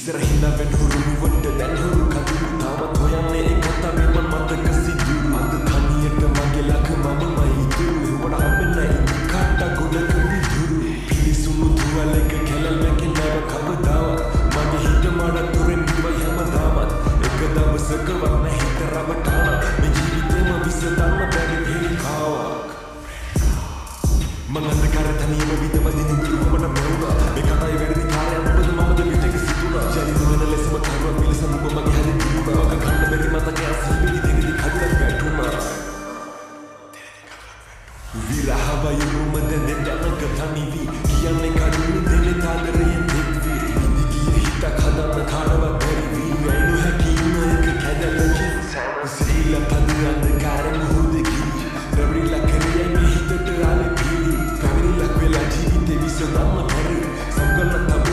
ඉස්සරහින්ද වෙන්හුරු නුවන්ට දැන්හුරු කඳුරු තාමත් හොයන්නේ එක තමයි මන් මතක සිදුරු අද තනියට මගේ ලක මමමයි ඉතුරු හෙවට හම්බෙන්නේ කට ගොඩක විදුරු පිලිසුණු තුවලක කැලල් මැකෙන් නැව කවදාවත් මගේ හිත මඩ තුරෙන් ඉවයි හැමදාමත් එක දවසක වන්න හිත රවටාන මේ ජීවිතේම විසඳන්න බැරි හේලිකාවක් මං අන්ධකාර තනියම විදවදින කිව්වමට මැවුණා මේ කතාවේ වැරදි කාර්යයක් ඔබද මමද පිටක සිදුණා ජනිත වෙන ලෙසම කරුවක් පිළිසම ඔබ මගේ හැරි තිබුණා වක කන්න බැරි මතකයක් සිහිවිලි දෙවිලි කඩලා වැටුණා විරහවයුමද දෙන්නක තනිවි කියන්නේ කරුණු දෙලේ තාදරයෙන් දෙවි විදිකිය හිතක් හදන්න කාටවත් බැරි වී ඇයිනු හැකියින එක කැදලකින් සිහිලා පද අන්ධකාර මුහුදකි රැවිලා කරේ හිතට ආලේ පිළි පැමිණිලක් වෙලා ජීවිතේ විසඳන්න බැරි සංගලත